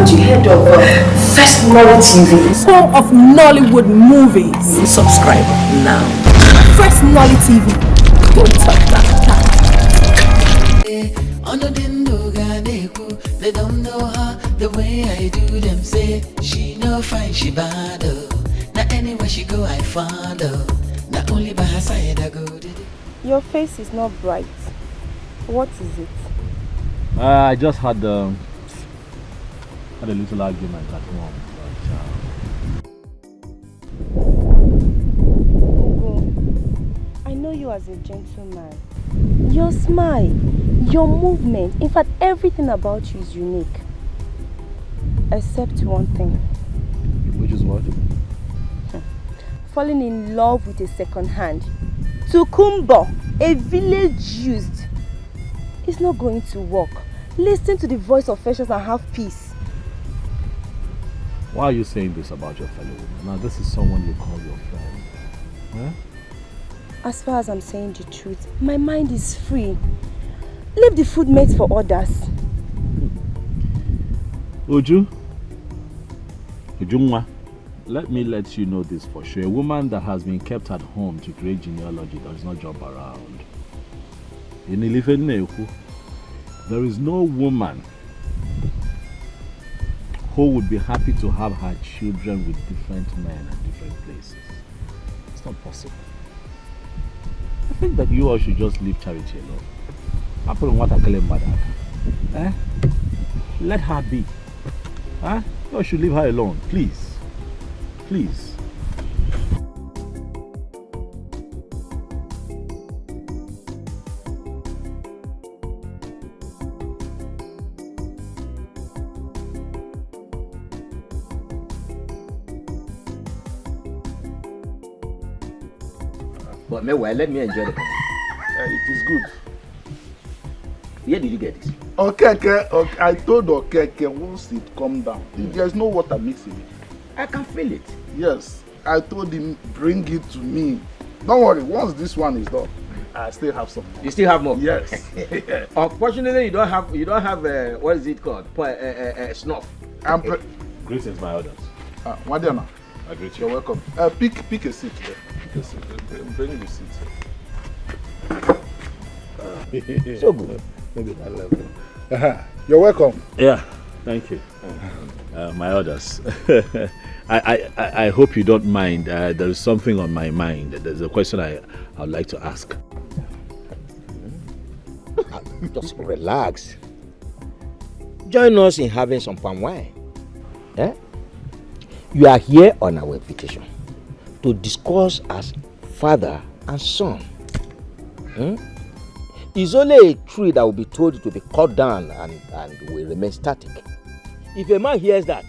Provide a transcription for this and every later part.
haven't you heard of Firstnollytv? Home of Nollywood movies. Subscribe now. Firstnollytv. Don't touch that. They don't know her the way I do them. Say she no fine, she bad. Now anywhere she go, I follow. Not only by her side I go. Your face is not bright. What is it? I just had a little argument at home. But, I know you as a gentleman. Your smile, your movement, in fact, everything about you is unique. Except one thing. Which is what? Falling in love with a second hand. Tukumbo, a village used. It's not going to work. Listen to the voice of fashions and have peace. Why are you saying this about your fellow woman? Now this is someone you call your friend. Huh? As far as I'm saying the truth, my mind is free. Leave the food mates for others. Uju, Ujumwa, let me let you know this for sure. A woman that has been kept at home to create genealogy does not jump around. In Ilifeneku, there is no woman who would be happy to have her children with different men at different places. It's not possible. I think that you all should just leave Charity alone. Eh? Let her be. Huh? You all should leave her alone, please. Please. But meanwhile, let me enjoy the company. It is good. Where did you get this? Okay, I told okay, once it come down, there's no water mixing it. I can feel it. Yes, I told him bring it to me. Don't worry, once this one is done, I still have some more. You still have more? Yes. Unfortunately, you don't have what is it called? Snuff. Greetings, my orders. Madiana. I greet you. You're welcome. Pick a seat there. Pick a seat. Bring the seat here. So good. Maybe that level. You're welcome. Yeah, thank you. My orders. I hope you don't mind. There is something on my mind. There's a question I would like to ask. Just relax. Join us in having some palm wine. Eh? You are here on our invitation to discuss as father and son. It's only a tree that will be told to be cut down and will remain static. If a man hears that,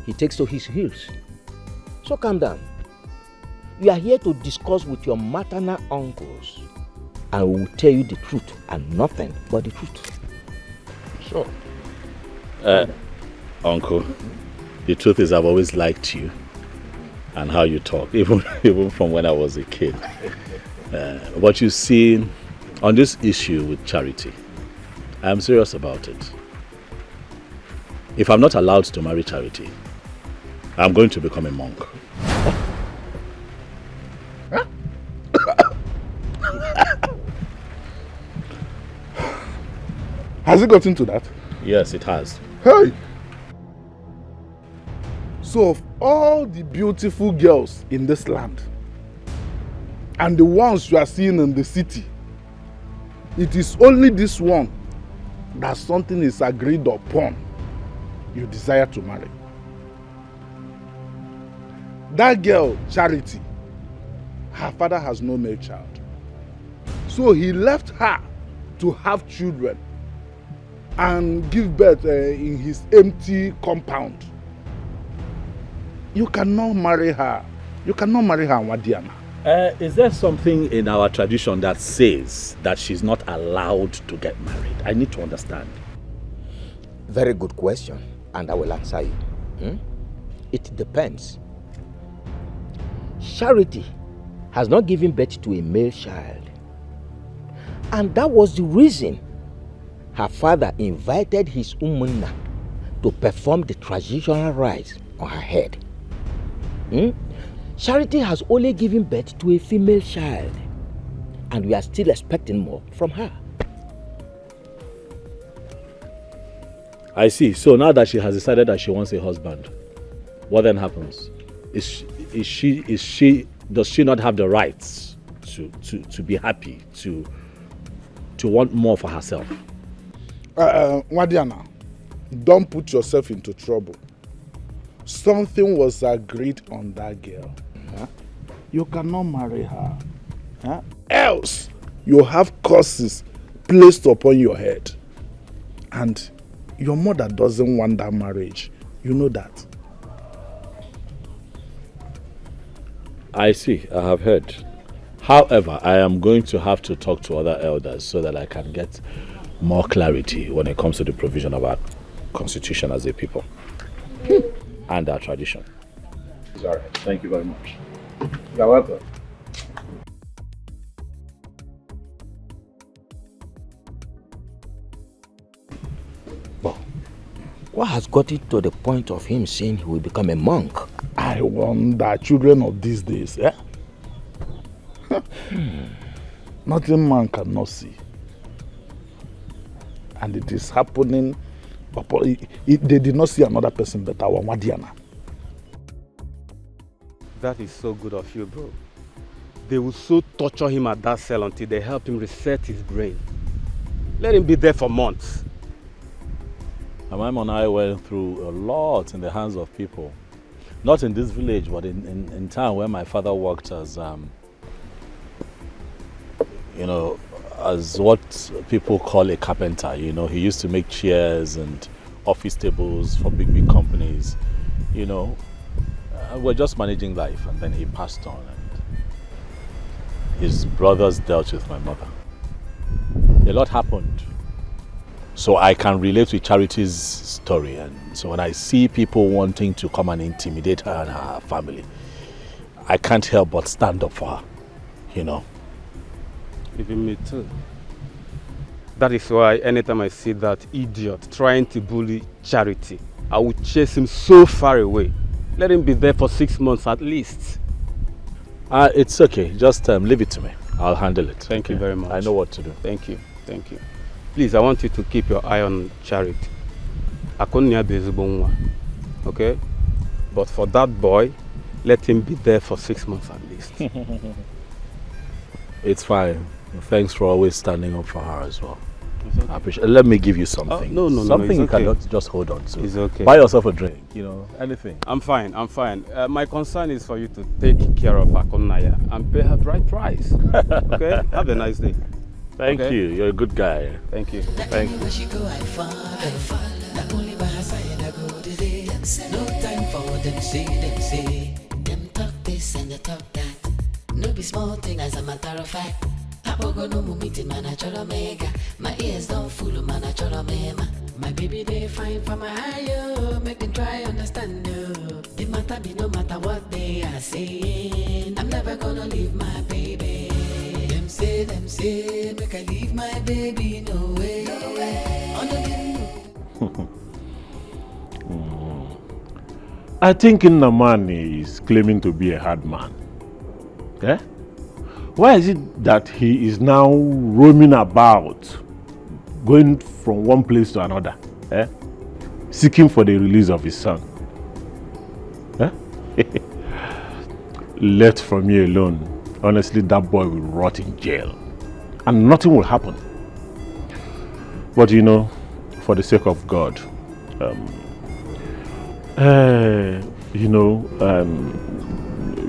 he takes to his heels. So calm down. We are here to discuss with your maternal uncles, and we will tell you the truth and nothing but the truth. Sure. Uncle, the truth is I've always liked you and how you talk, even from when I was a kid. But you see, on this issue with Charity, I am serious about it. If I'm not allowed to marry Charity, I'm going to become a monk. Has it gotten to that? Yes, it has. Hey! So of all the beautiful girls in this land, and the ones you are seeing in the city, it is only this one that something is agreed upon you desire to marry. That girl, Charity, her father has no male child. So he left her to have children and give birth in his empty compound. You cannot marry her. You cannot marry her, Wadiana. Is there something in our tradition that says that she's not allowed to get married? I need to understand. Very good question, and I will answer you. It depends. Charity has not given birth to a male child, and that was the reason her father invited his Umunna to perform the traditional rites on her head. Charity has only given birth to a female child, and we are still expecting more from her. I see. So now that she has decided that she wants a husband, what then happens? Does she not have the rights to be happy, to want more for herself? Wadiana, don't put yourself into trouble. Something was agreed on that girl. Huh? You cannot marry her. Huh? Else, you have curses placed upon your head. And your mother doesn't want that marriage. You know that. I see. I have heard. However, I am going to have to talk to other elders so that I can get more clarity when it comes to the provision of our constitution as a people and our tradition. It's all right. Thank you very much. You're welcome. Well, what has got it to the point of him saying he will become a monk? I wonder, children of these days, eh? Nothing man cannot see. And it is happening. They did not see another person better. Wadiana. That is so good of you, bro. They will so torture him at that cell until they help him reset his brain. Let him be there for months. And my mom and I went through a lot in the hands of people. Not in this village, but in town where my father worked as, as what people call a carpenter. You know, he used to make chairs and office tables for big companies. You know, we're just managing life, and then he passed on. And his brothers dealt with my mother. A lot happened. So I can relate with Charity's story, and so when I see people wanting to come and intimidate her and her family, I can't help but stand up for her, you know. Even me too. That is why anytime I see that idiot trying to bully Charity, I will chase him so far away. Let him be there for 6 months at least. It's okay, just leave it to me. I'll handle it. Thank you very much. I know what to do. Thank you. Thank you. Please, I want you to keep your eye on Charity. Okay? But for that boy, let him be there for 6 months at least. It's fine. Thanks for always standing up for her as well. Okay. I appreciate it. Let me give you something. No. Something you okay. cannot just hold on to. It's okay. Buy yourself a drink, you know, anything. I'm fine. My concern is for you to take care of Agunna and pay her the right price. Okay? Have a nice day. Thank you. You're a good guy. Thank you. Thank you. Only by her side I go today. No time for them say. Them talk this and they talk that. No be small thing as a matter of fact. Abogo no mu meeting man a choro mega. My ears don't full man a choro mema. My baby they fine for my eye, make them try understand you. The matter be no matter what they are saying. I'm never gonna leave my baby. Them say, make I leave my baby, no way. I think Nnamani is claiming to be a hard man. Eh? Why is it that he is now roaming about, going from one place to another, seeking for the release of his son? Let from me alone. Honestly, that boy will rot in jail and nothing will happen. But you know, for the sake of God,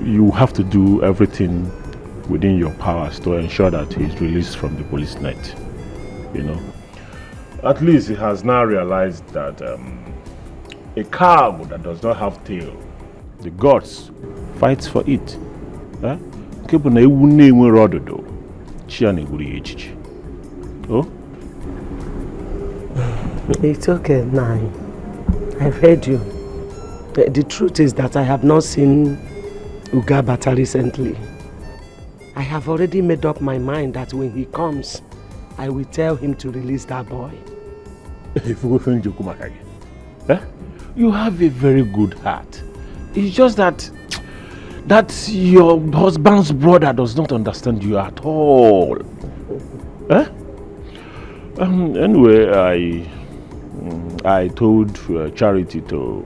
you have to do everything within your powers to ensure that he is released from the police net. You know, at least he has now realized that a cow that does not have tail, the gods fights for it. Oh? It's okay, Nai. I've heard you. The truth is that I have not seen Ugabata recently. I have already made up my mind that when he comes, I will tell him to release that boy. Eh? You have a very good heart. It's just that your husband's brother does not understand you at all. Eh? Anyway, I told Charity to,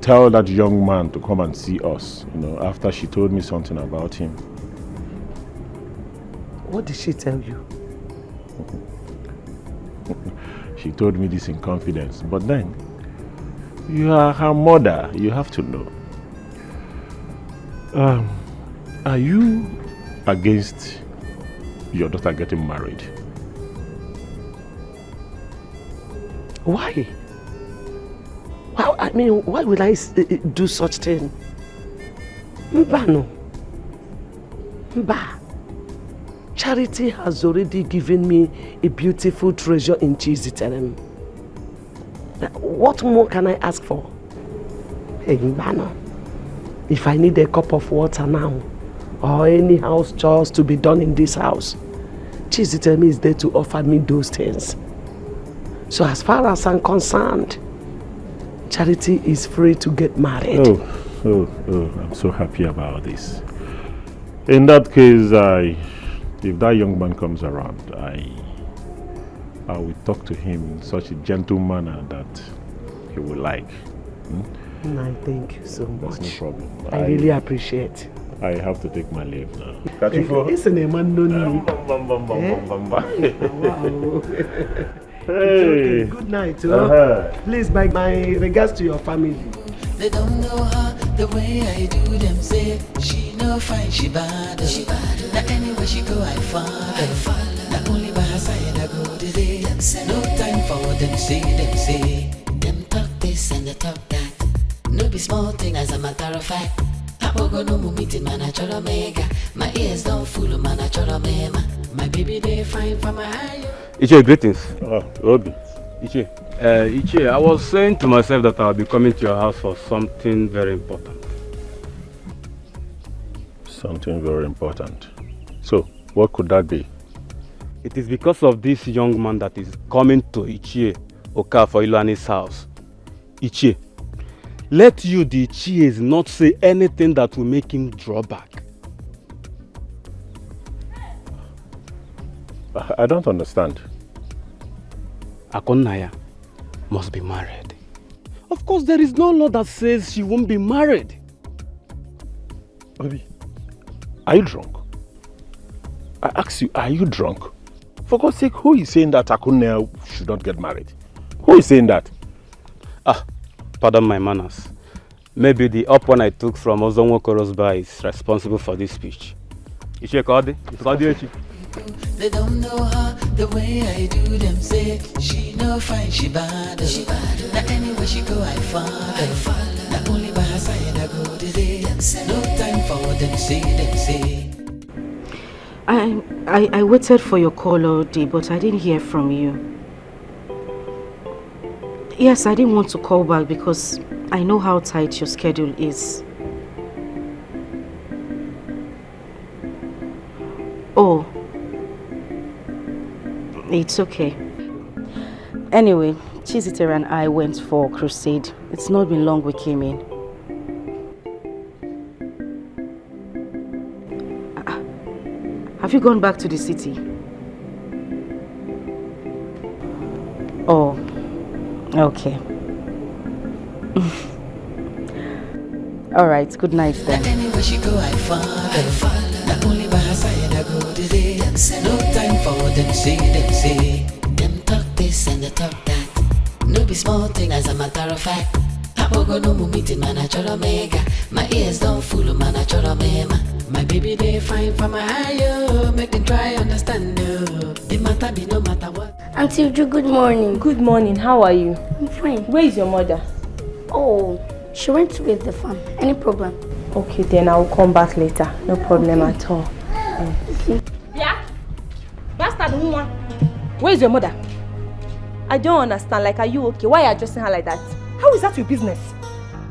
tell that young man to come and see us, after she told me something about him. What did she tell you? She told me this in confidence, but then, you are her mother, you have to know. Are you against your daughter getting married? Why? Why would I do such thing? Mba no. Mba. Charity has already given me a beautiful treasure in Chiziterem. What more can I ask for? Hey, Mba no. If I need a cup of water now, or any house chores to be done in this house, Chiziterem is there to offer me those things. So as far as I'm concerned, Charity is free to get married. Oh, I'm so happy about this. In that case, if that young man comes around, I will talk to him in such a gentle manner that he will like. I thank you so much. That's no problem. I really appreciate. I have to take my leave now. Isn't a man no Hey. Okay, good night. Please, my regards to your family. They don't know her the way I do them. Say she no fine, she bad. Now anywhere she go, I follow. Not only by her side I go today. No time for what them say. Them talk this and they talk that. No be small thing as a matter of fact. Apogo no meeting man a choro mega. My ears don't full man a choro mema. My baby they fine for my eye. Iche, greetings. Obi. Iche, I was saying to myself that I'll be coming to your house for something very important. Something very important. So, what could that be? It is because of this young man that is coming to Ichie Oka for Iluani's house. Ichie, let you, the Ichies, not say anything that will make him draw back. I don't understand. Agunna must be married. Of course, there is no law that says she won't be married. Obi, are you drunk? I ask you, are you drunk? For God's sake, who is saying that Agunna should not get married? Who is saying that? Pardon my manners. Maybe the up one I took from Ozonwo Korosba is responsible for this speech. Iche Kodi? They don't know her the way I do them. Say she no fine, she bad. Now anywhere she go, I follow. Not only by her side I go today. No time for what them say. I waited for your call all day, but I didn't hear from you. Yes, I didn't want to call back because I know how tight your schedule is. Oh. It's okay. Anyway, Chiziter and I went for a crusade. It's not been long we came in. Have you gone back to the city? Oh, okay. All right, good night then. Anywhere she go, I follow. Not only by her side I go today. No time for what them say. Them talk this and they talk that. No be small thing as a matter of fact. Apogo no meeting man a choro mega. My ears don't full man a choro mema. My baby they fine for my eye. Make them try understand. The matter be no matter what. Auntie Uju, good morning. Good morning, how are you? I'm fine. Where is your mother? Oh, she went to leave the farm. Any problem? Okay, then I will come back later. No problem at all. Yeah? Bastard woman. Where is your mother? I don't understand. Like, are you okay? Why are you addressing her like that? How is that your business?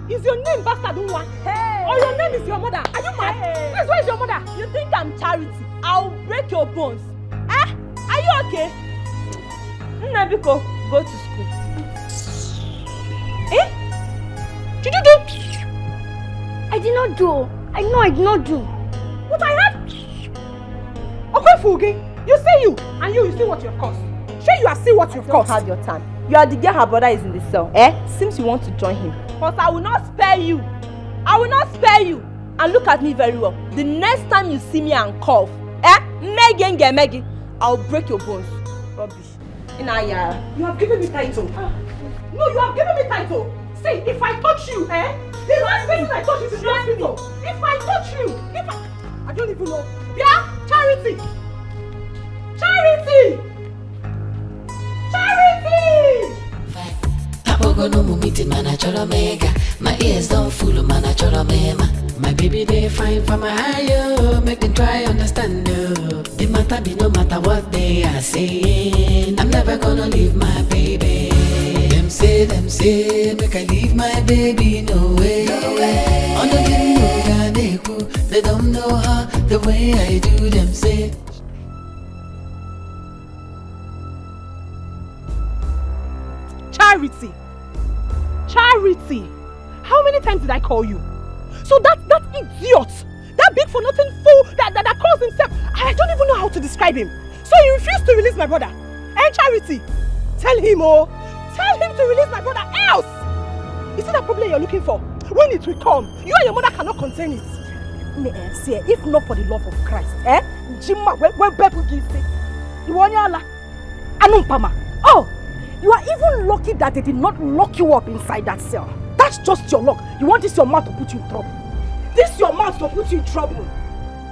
Is your name Bastard Nwa? Hey! Or your name is your mother? Are you mad? Hey! Please, where is your mother? You think I'm Charity? I'll break your bones. Eh? Are you okay? Nnabiko, go to school. not do. I know I did not do. What I had? Okay, Fugi, you see you, and you see what you have caused. Sure, you have seen what you have caused. Don't have your time. You are the girl her brother is in the cell. Seems you want to join him. But I will not spare you. I will not spare you. And look at me very well. The next time you see me and cough, Maggie, I'll break your bones. Rubbish. You have given me title. No, you have given me title. See, if I touch you, the last person I touch is the hospital. If I touch you, I don't even know. Yeah, Charity. Charity. My ears don't fool, man, I chora mema. My baby, they fine for my eye, make them try understand you. The matter be no matter what they are saying. I'm never gonna leave my baby. Them say, make I leave my baby, no way. Under the they don't know how, the way I do them say. Charity, how many times did I call you? So that idiot, that big for nothing fool that calls himself, I don't even know how to describe him. So he refused to release my brother. And Charity, tell him to release my brother, else. Is it that problem you're looking for? When it will come, you and your mother cannot contain it. See, if not for the love of Christ, Jimma, when people give it, you want your Anumpama. Oh, you are even lucky that they did not lock you up inside that cell. That's just your luck. You want this your mouth to put you in trouble. This your mouth to put you in trouble.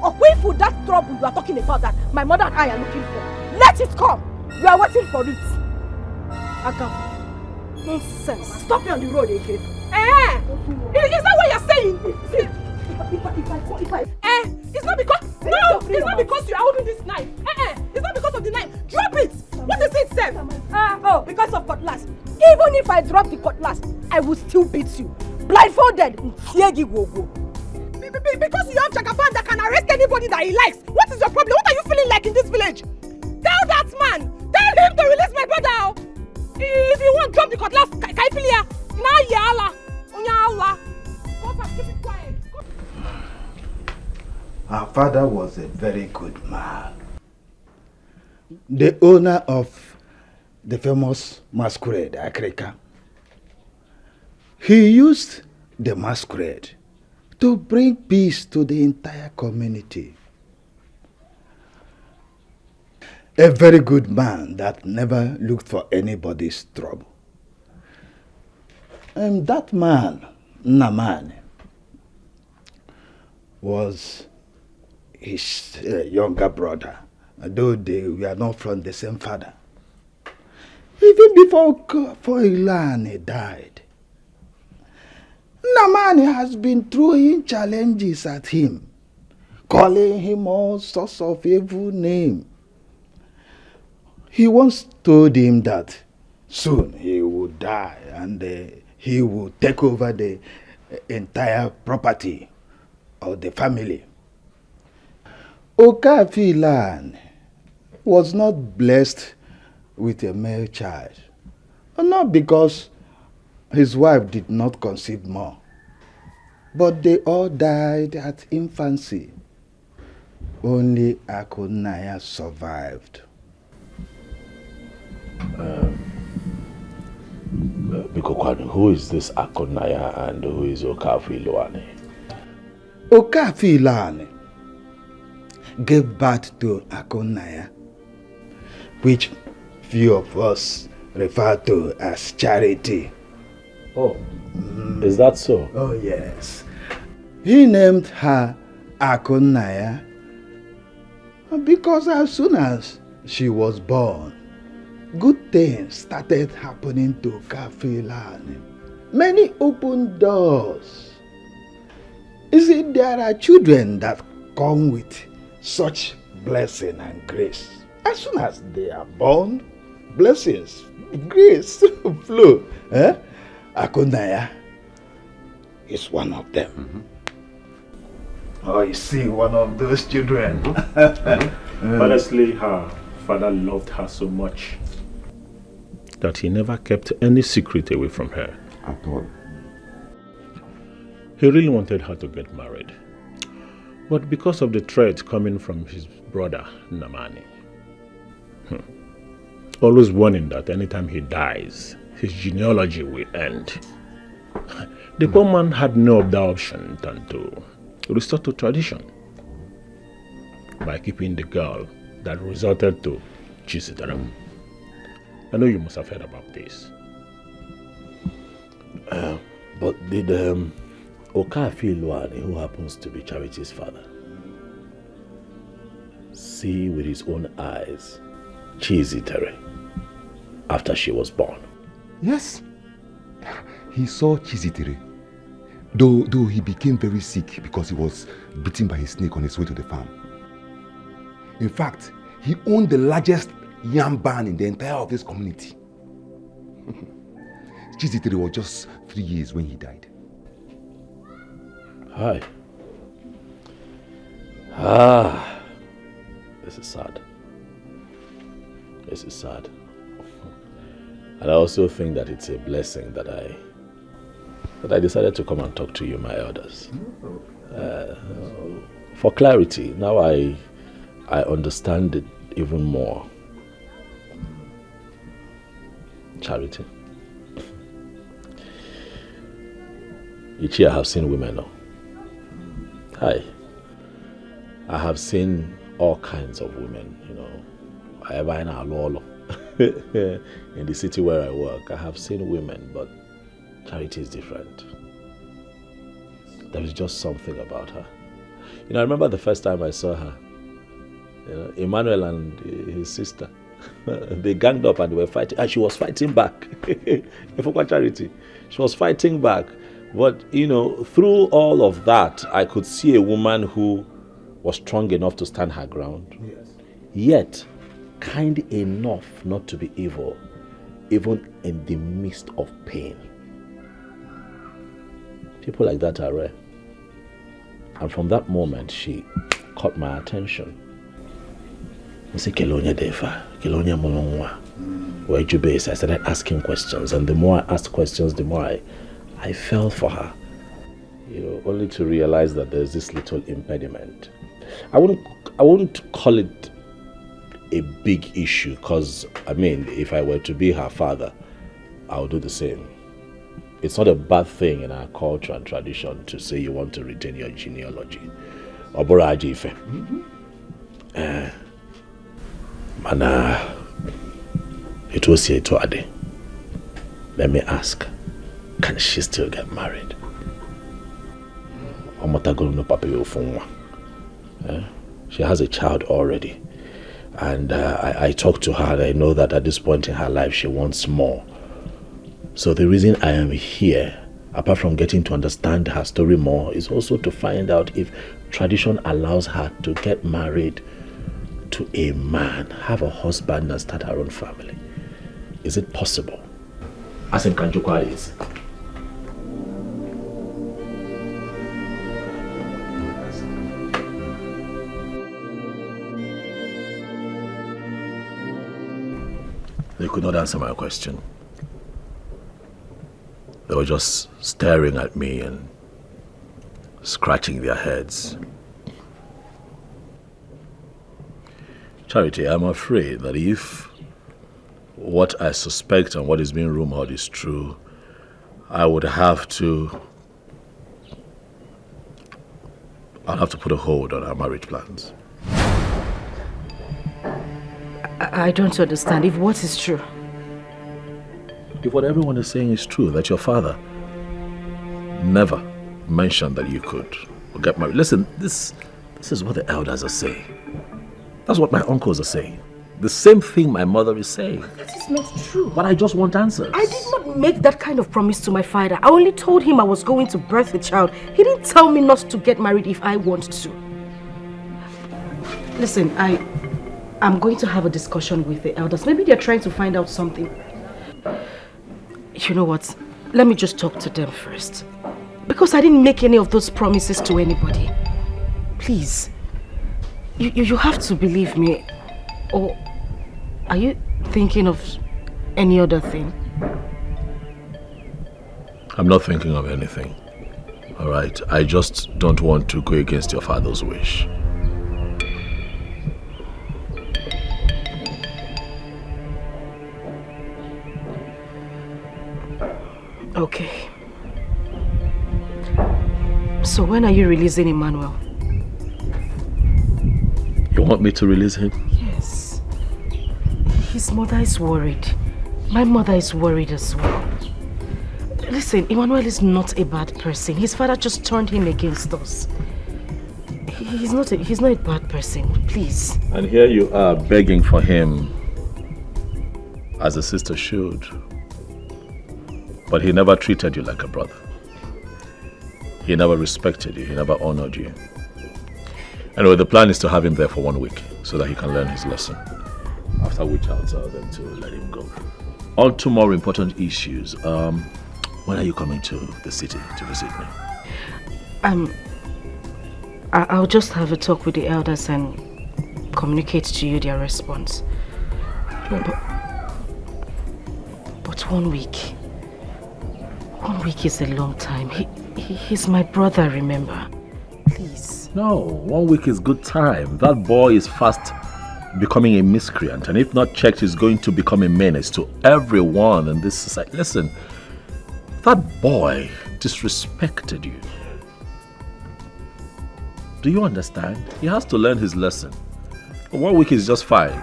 Away for that trouble you are talking about that my mother and I are looking for. Let it come. We are waiting for it. Agape. Nonsense. Stop me on the road again. Is that what you're saying? It's not because it's not because you are holding this knife. It's not because of the knife. Drop it. What is it, Sam? Because of cutlass. Even if I drop the cutlass, I will still beat you. Blindfolded. Because you have Jagaban that can arrest anybody that he likes. What is your problem? What are you feeling like in this village? Tell that man. Tell him to release my brother. If you want, drop the cutlass. Keep it quiet. Our father was a very good man. The owner of the famous masquerade, Akreka. He used the masquerade to bring peace to the entire community. A very good man that never looked for anybody's trouble. And that man, Naman, was his younger brother, though they were not from the same father. Even before Ilani died, Namani has been throwing challenges at him, calling him all sorts of evil names. He once told him that soon he would die and he would take over the entire property of the family. Okafilan was not blessed with a male child, not because his wife did not conceive more, but they all died at infancy. Only Agunna survived. Who is this Agunna and who is Okafilan? Okafilan gave birth to Agunna, which few of us refer to as Charity. Oh, is that so? Oh, yes. He named her Agunna because as soon as she was born, good things started happening to Okafilan. Many open doors. You see, there are children that come with such blessing and grace. As soon as they are born, blessings, grace flow. Agunna is one of them. Oh, you see, one of those children. Honestly, her father loved her so much that he never kept any secret away from her. At all. He really wanted her to get married. But because of the threat coming from his brother, Namani, always warning that anytime he dies, his genealogy will end, the poor man had no other option than to restore to tradition by keeping the girl that resulted to Chisitaram. I know you must have heard about this. But did Okafiluani, who happens to be Charity's father, see with his own eyes Chizitere after she was born? Yes. He saw Chizitere, though he became very sick because he was bitten by a snake on his way to the farm. In fact, he owned the largest yam barn in the entire of this community. Chizitere was just 3 years when he died. Hi. This is sad. This is sad. And I also think that it's a blessing that I decided to come and talk to you, my elders. For clarity, now I understand it even more. Charity. Each year I have seen women now. Hi. I have seen all kinds of women, you know. In the city where I work, I have seen women, but Charity is different. There is just something about her. You know, I remember the first time I saw her. You know, Emmanuel and his sister, they ganged up and they were fighting, and she was fighting back. Charity, she was fighting back. But, you know, through all of that, I could see a woman who was strong enough to stand her ground. Yes. Yet, kind enough not to be evil, even in the midst of pain. People like that are rare. And from that moment, she caught my attention. I said, Kelonya Defa, Kelonya Molongwa, where you base? I started asking questions, and the more I asked questions, the more I fell for her. You know, only to realize that there's this little impediment. I wouldn't call it a big issue, because, I mean, if I were to be her father, I would do the same. It's not a bad thing in our culture and tradition to say you want to retain your genealogy. Obora Ajife. Mana, it was here to Ade. Let me ask, can she still get married? She has a child already. And I talked to her, and I know that at this point in her life she wants more. So the reason I am here, apart from getting to understand her story more, is also to find out if tradition allows her to get married to a man, have a husband, and start her own family. Is it possible? As in Kanjukwa is. They could not answer my question. They were just staring at me and scratching their heads. Charity, I'm afraid that if what I suspect and what is being rumored is true, I'll have to put a hold on our marriage plans. I don't understand. If what is true? If what everyone is saying is true, that your father never mentioned that you could get married. Listen, this is what the elders are saying. That's what my uncles are saying. The same thing my mother is saying. That is not true. But I just want answers. I did not make that kind of promise to my father. I only told him I was going to birth the child. He didn't tell me not to get married if I want to. Listen, I'm going to have a discussion with the elders. Maybe they're trying to find out something. You know what? Let me just talk to them first. Because I didn't make any of those promises to anybody. Please. You have to believe me. Or are you thinking of any other thing? I'm not thinking of anything. All right, I just don't want to go against your father's wish. Okay. So when are you releasing Emmanuel? You want me to release him? Yes. His mother is worried. My mother is worried as well. Listen, Emmanuel is not a bad person. His father just turned him against us. He's not a bad person, please. And here you are begging for him, as a sister should. But he never treated you like a brother. He never respected you. He never honored you. Anyway, the plan is to have him there for 1 week so that he can learn his lesson. After which I'll tell them to let him go. On to more important issues. When are you coming to the city to visit me? I'll just have a talk with the elders and communicate to you their response. But 1 week. 1 week is a long time. He's my brother, remember? Please. No, 1 week is good time. That boy is fast becoming a miscreant, and if not checked, he's going to become a menace to everyone in this society. Listen, that boy disrespected you. Do you understand? He has to learn his lesson. 1 week is just fine.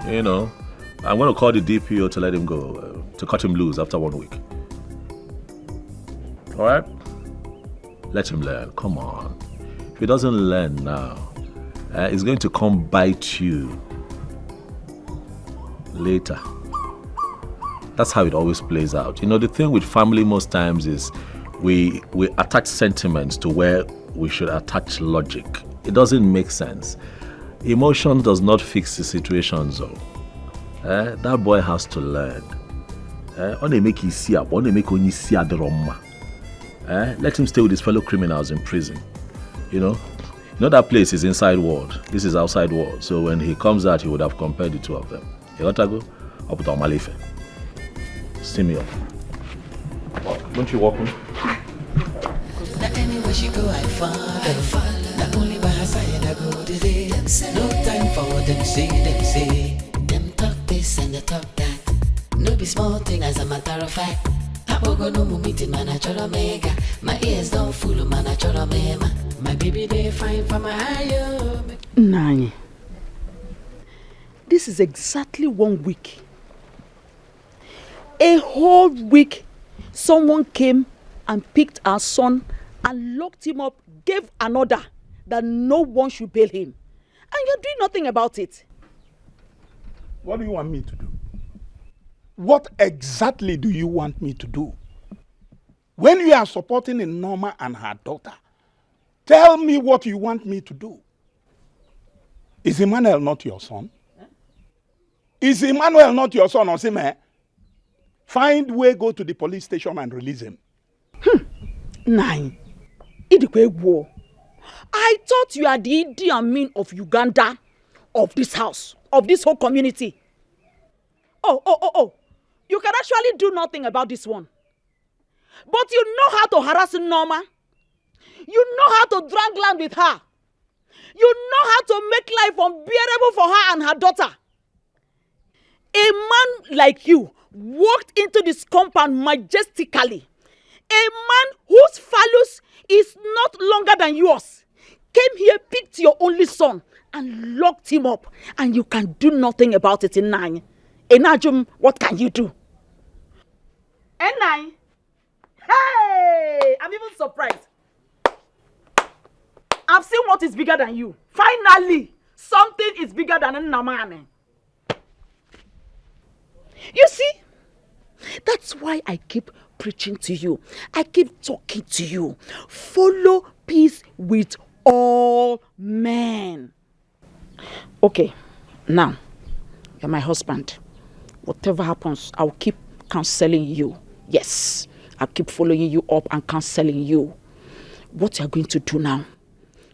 You know, I'm going to call the DPO to let him go, to cut him loose after 1 week. Alright? Let him learn. Come on. If he doesn't learn now, it's going to come bite you later. That's how it always plays out. You know, the thing with family most times is we attach sentiments to where we should attach logic. It doesn't make sense. Emotion does not fix the situations though. That boy has to learn. Let him stay with his fellow criminals in prison. You know that place is inside ward. This is outside ward. So when he comes out, he would have compared the two of them. You got to go up to Malefe. See me up. Don't you walk me? Anywhere she go, I follow. Not only by her side, I go today. No time for what them say. Them talk this and they talk that. No be small thing as a matter of fact. Apogo no mu meeting man a choro mega. My ears don't full of man a choro mema. My baby they fine for my eye. Nani, this is exactly 1 week. A whole week, someone came and picked our son and locked him up, gave an order that no one should bail him. And you're doing nothing about it. What do you want me to do? What exactly do you want me to do? When you are supporting Norma and her daughter, tell me what you want me to do. Is Emmanuel not your son? Is Emmanuel not your son, Osime? Find way, go to the police station and release him. Nine. I thought you are the Idi Amin of Uganda, of this house, of this whole community. Oh. You can actually do nothing about this one. But you know how to harass Norma. You know how to drag land with her. You know how to make life unbearable for her and her daughter. A man like you walked into this compound majestically. A man whose phallus is not longer than yours came here, picked your only son, and locked him up. And you can do nothing about it in nine. Enajum, what can you do? N9. Hey! I'm even surprised. I've seen what is bigger than you. Finally, something is bigger than Nnamani. You see? That's why I keep preaching to you. I keep talking to you. Follow peace with all men. Okay, now, you're my husband. Whatever happens, I'll keep counseling you. Yes, I'll keep following you up and counseling you. What you're going to do now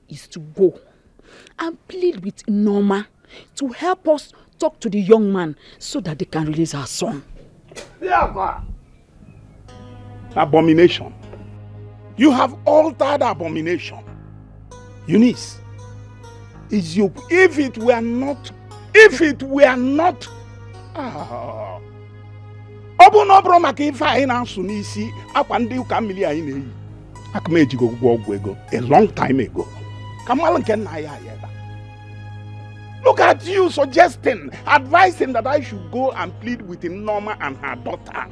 is to go and plead with Norma to help us talk to the young man so that they can release our son. Abomination. You have altered abomination. Eunice, is you if it were not Obuno bro maka ife anyị na-asụ n'isi akwa ndị ụka mmiri anyị na-eyi. Aka m ejigo ụgwọ ọgwụ ego a long time ago. Kamal nke nna ya ebe. Look at you suggesting, advising that I should go and plead with Norma and her daughter.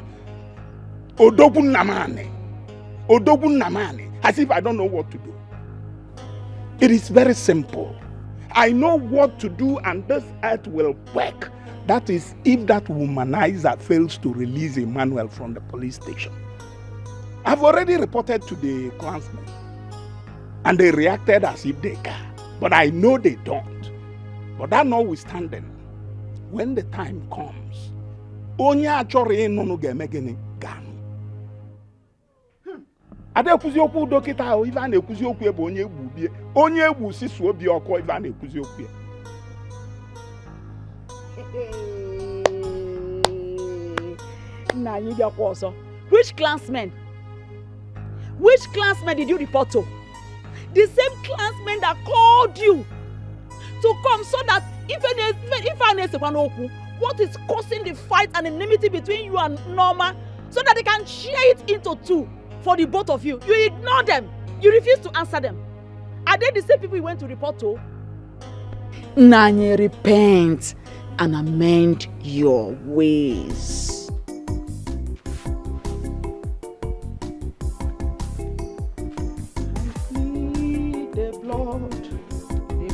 Odogun Namane, as if I don't know what to do. It is very simple. I know what to do and this earth will work. That is, if that womanizer fails to release Emmanuel from the police station. I've already reported to the clansmen. And they reacted as if they can. But I know they don't. But that notwithstanding, when the time comes, Onya achore no gemegene gam. Ade ekuzi okwu dokita o ivan ekuzi okwu ebe onye egbu bie. Onye egbu sisu obi okwo ivan ekuzi okwu. Nah, you get also. Which clansmen? Which clansmen did you report to? The same clansmen that called you to come so that if what is causing the fight and enmity between you and Norma, so that they can share it into two for the both of you. You ignore them. You refuse to answer them. Are they the same people you went to report to? Nanye, repent and amend your ways. The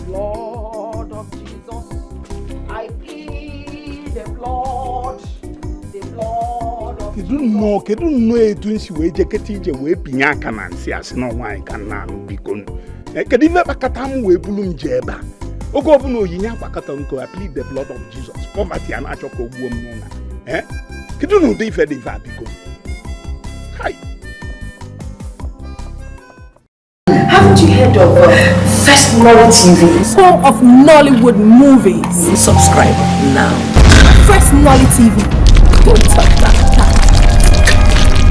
blood of Jesus. I plead the blood of Jesus. Kedu no etu nsi we jeketi ije we binya aka na nsi ase no wan kan na no biko no. Kedu ife bakata m we bulu nje eba. Ogo obu no yinya bakata nko I plead the blood of Jesus. Poverty and achoko ogbuo m no na. Kedu no dey ife biko. Hi. Haven't you heard of Firstnollytv? Home of Nollywood movies. Subscribe now. Firstnollytv. Don't touch that.